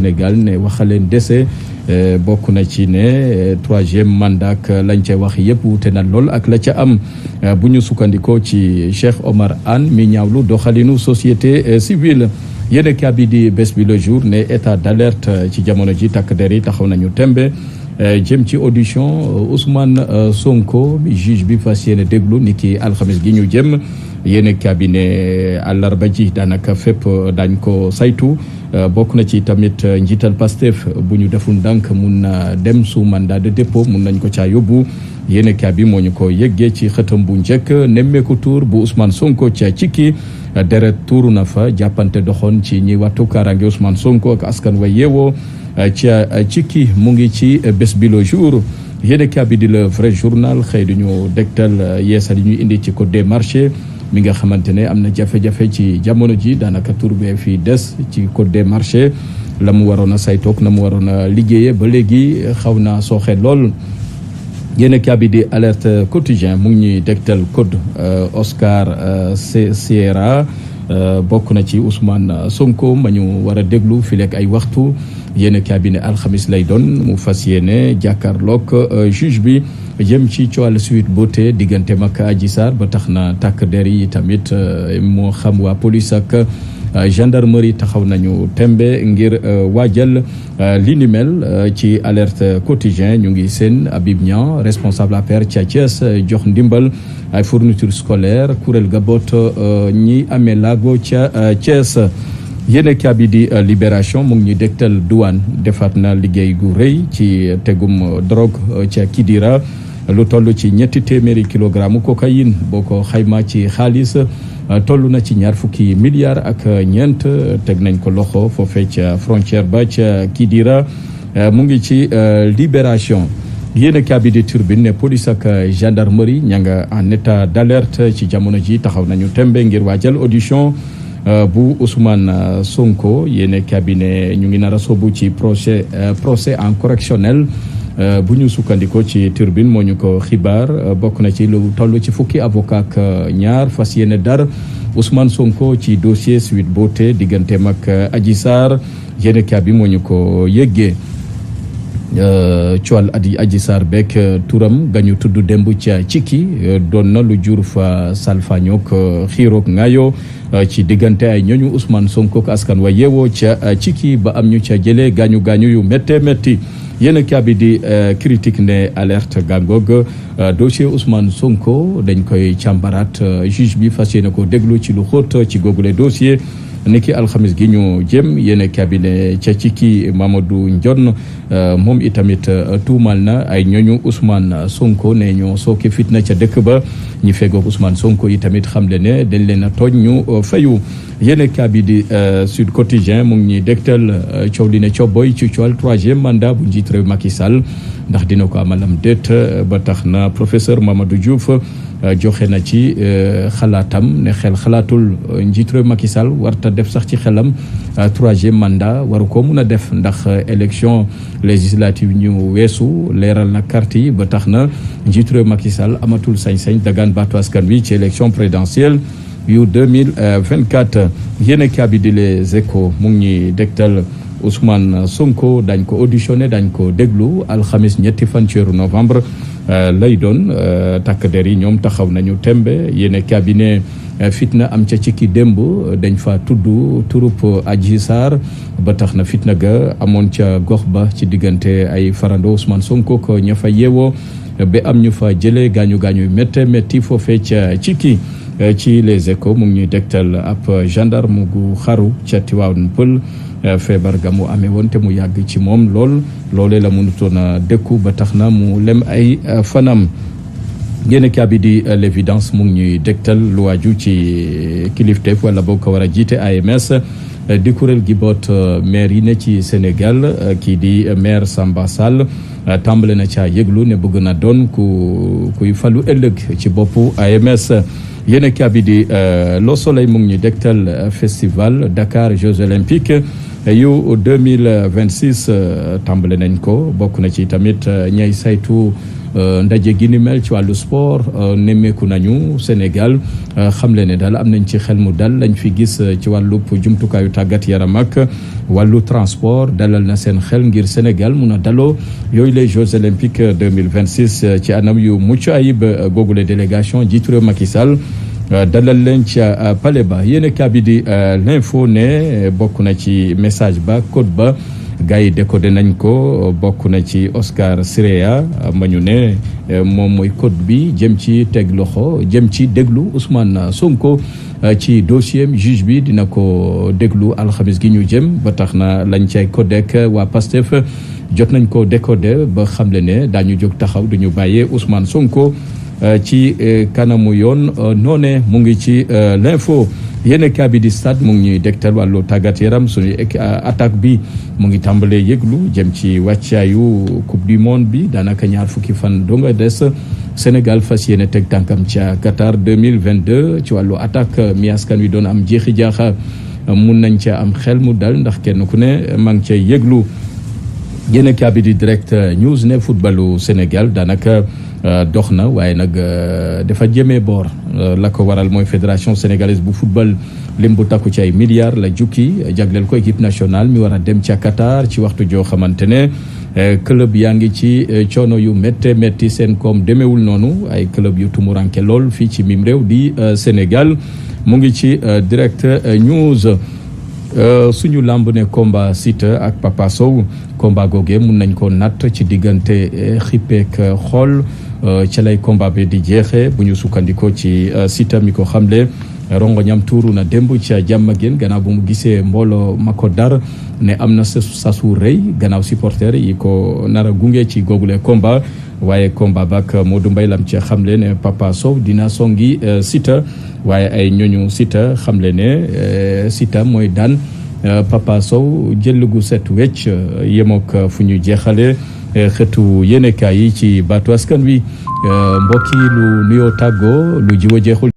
Sénégal ne waxaleen dese bokk na ci ne troisième mandat lañ ca wax yëpp wute na lool ak la ca am bu ñu sukkandikoo ci Cheikh Omar Anne mi ñaawlu doxalinu société civile yéen a bi di bés bi le jour ne état d'alerte ci jamono ji takk der yi taxaw nañu tembe jëm ci audition Ousmane Sonko juge bi fas yéene déglu ni ki alxamis gi ñu jëm yéen cabinet àllarba ji daanaka fépp dañ ko saytu bokk na ci tamit njiital Pastef bu ñu deful ndànk mun na dem sous mandat de dépôt mun nañ ko caa yóbbu yéen bi moo ñu ko yëggee ci xëtam bu njëkk nemmeeku tour bu Ousmane Sonko ca Cikki deret tuuru na fa jàppante doxoon ci ñi wattu kaaraange Ousmane Sonko ak askan wa yeewoo ca Cikki mu ngi ci bés bi le jour yéen bi di le vrai journal xëy duñu dégtal yeesal yi ñuy indi ci code des marchés mi nga xamante ne am na jafe-jafe ci jamono ji daanaka tur bee fii des ci code des marchés la mu waroon a saytoog na mu waroon a liggéeyee ba léegi xaw naa sooxe lool. yéen bi di alerte quotidien mu ngi ñuy dégtal code Oscar Sierra bokk na ci Ousmane Sonko ma ñu war a déglu fileeg ay waxtu yéen cabinet alxamis lay doon mu fas yéene jàkkaarloog juge bi jëm ci coowal Sweet Beauté diggante mag Adji Sarr ba tax na takk der yi tamit moo xam waa police ak gendarmerie taxaw nañu tembe ngir waajal li ni mel ci alerte quotidien ñu ngi seen Habib Niang responsable APR ca Thiès jox ndimbal ay fourniture scolaire kuréel ga boot ñi amee laago ca Thiès yéen bi di libération mu ngi ñuy dégtal douane defaat na liggéey gu rëy ci tegum drogue ca Kidira lu toll ci 200 kilogramme cocaïne boo ko xayma ci xaalis toll na ci 20 milliards ak ñeent teg nañ ko loxo foofee ca frontière ba ca Kidira mu ngi ci libération yéen bi di turbine ne police ak gendarmerie ña nga en état d'alerte ci jamono ji taxaw nañu tembe ngir waajal audition bu Ousmane Sonko yéen cabinet ñu ngi nar a soobu ci procès en correctionnel bu ñu sukkandikoo ci turbine moo ñu ko xibaar bokk na ci lu toll ci fukki avocat ak ñaar fas yéene dar Ousmane Sonko ci dossier Sweet Beauté digganteem ak Adji Sarr yéen bi moo ñu ko yëggee coowal Adji Sarr beeg turam gañu tudd démb ca Cikki doon na lu jur fa salfañook xiiroog ngaayo ci diggante ay ñooñu Ousmane Sonko ak askan wa yeewoo ca Cikki ba am ñu ca jëlee gaañu yu méttee métti yéen bi di critique ne alerte gàngoog dossier Ousmane Sonko dañ koy càmbaraat juge bi fas yéene ko déglu ci lu xóot ci googule dossier niki alxamis gi ñu jëm yéen cabinet ca Cikki Mamadou Ndione moom itamit tuumal na ay ñooñu Ousmane Sonko ne ñoo sooke fitna ca dëkk ba ñi fegoog Ousmane Sonko itamit xamle ne dañ leen a tooñ ñu fayu yéen bi di Sud Quotidien mu ngi ñuy dégtal coow li ne cooboy ci coowal troisième mandat bu njiit réew Macky Sall ndax dina ko amalam déet ba tax na professeur Mamadou Diouf joxe na ci xalaatam ne xel xalaatul njiit réew Macky Sall warta def sax ci xelam troisième mandat waru ko mun a def ndax élection législative ñu weesu leeral na carte yi ba tax na njiit réew Macky Sall amatul sañ-sañ dagaan baatu askan wi ci élection présidentielle yu 2024 yéen bi di Les Échos mu ngi ñuy dégtal Ousmane Sonko dañ ko auditionné dañ ko déglu alxamis 2 fan ci weeru novembre lay doon takk der yi ñoom taxaw nañu tembe yéen cabinet fitna am ca Cikki démb dañ fa tudd turub Adji Sarr ba tax na fitna ga amoon ca gox ba ci diggante ay farando Ousmane Sonko ko ña fa yeewoo ba am ñu fa jëlee gaañu métti métti foofee ca Cikki ci Les Échos mu ngi ñuy dégtal ab gendarme gu xaru ca Tivaouane Peulh feebar ga mu amee woon te mu yàgg ci moom loolee la mënutoon a dëkku ba tax na mu lem ay fanam yéen bi di l'évidence mu ngi ñuy dégtal lu waaju ci kilifteef wala boo ko war a jiite AMS di kuréel gi boot maire yi ne ci Sénégal kii di maire Samba Sall tàmbale na caa yëglu ne bëgg na doon kuy falu ëllëg ci boppu AMS yéen bi di Le Soleil mu ngi ñuy dégtal festival Dakar Jeux Olympiques yu 2026 tàmbale nañ ko bokk na ci tamit ñay saytu ndaje gi ni mel ci wàllu sport nemmeeku nañu Sénégal xamle ne daal am nañ ci xel mu dal lañ fi gis ci wàllub jumtukaayu tàggat yaram ak wàllu transport dalal na seen xel ngir Sénégal mun a daloo yooyu les Jeux olympiques 2026 ci anam yu mucc ayib googule délégation jiitu réew Macky Sall dalal leen ca palais ba yéen a bi di l'info ne bokk na ci message ba code ba gars yi décodé nañ ko bokk na ci Oscar Siréa ma ñu ne moom mooy code bi jëm ci teg loxo jëm ci déglu Ousmane Sonko ci dossier juge bi dina ko déglu alxamis gi ñu jëm ba tax na lañ cay codek waa Pastef jot nañ ko décoder ba xamle ne daañu jóg taxaw duñu bàyyee Ousmane Sonko ci kanamu yoon noone mu ngi ci l'info yéen bi di stade mu ngi ñuy dégtal wàllu tàggat yaram suñu attaque bi mu ngi tàmbalee yëglu jëm ci wàccaayu coupe du monde bi daanaka ñaar fukki fan doo nga des Sénégal fas yéene teg tànkam ca Qatar 2022 ci wàllu attaque mi askan wi doon am jeexi jaaxa mun nañ ca am xel mu dal ndax kenn ku ne maa ngi cay yëglu yéen bi di direct news ne footballu Sénégal daanaka dox na waaye nag dafa jëmee boor la ko waral mooy fédération sénégalaise bu football lim bu takku ci ay milliards la jukki jagleel ko équipe nationale mi war a dem ca Qatar ci waxtu joo xamante ne club yaa ngi ci coono yu métti seen koom demeewul noonu ay club yu tumuranke lool fii ci mim réew di Sénégal mu ngi ci direct news. Suñu lamb ne combat Siteu ak Papa Sow combat googee mun nañ ko natt ci diggante xippeek xool ca lay combat bi di jeexee bu ñu sukkandikoo ci Siteu mi ko xamle rongoñam tuuru na démb ca Diamaguène gannaaw bu mu gisee mbooloo ma ko dar ne am na sasu rëy gannaaw supporter yi ko nar a gunge ci googule combat waaye combat bak Modou Mbaye lam ci xamle ne Papa Sow dina songi Siteu waaye ay ñooñu Siteu xamle ne Siteu mooy daan Papa Sow jël gu set wecc yemook fu ñu jeexale xëtu yéenekaay yi ci baatu askan wi mbokki lu nuyoo tàggoo lu jiw a jeexul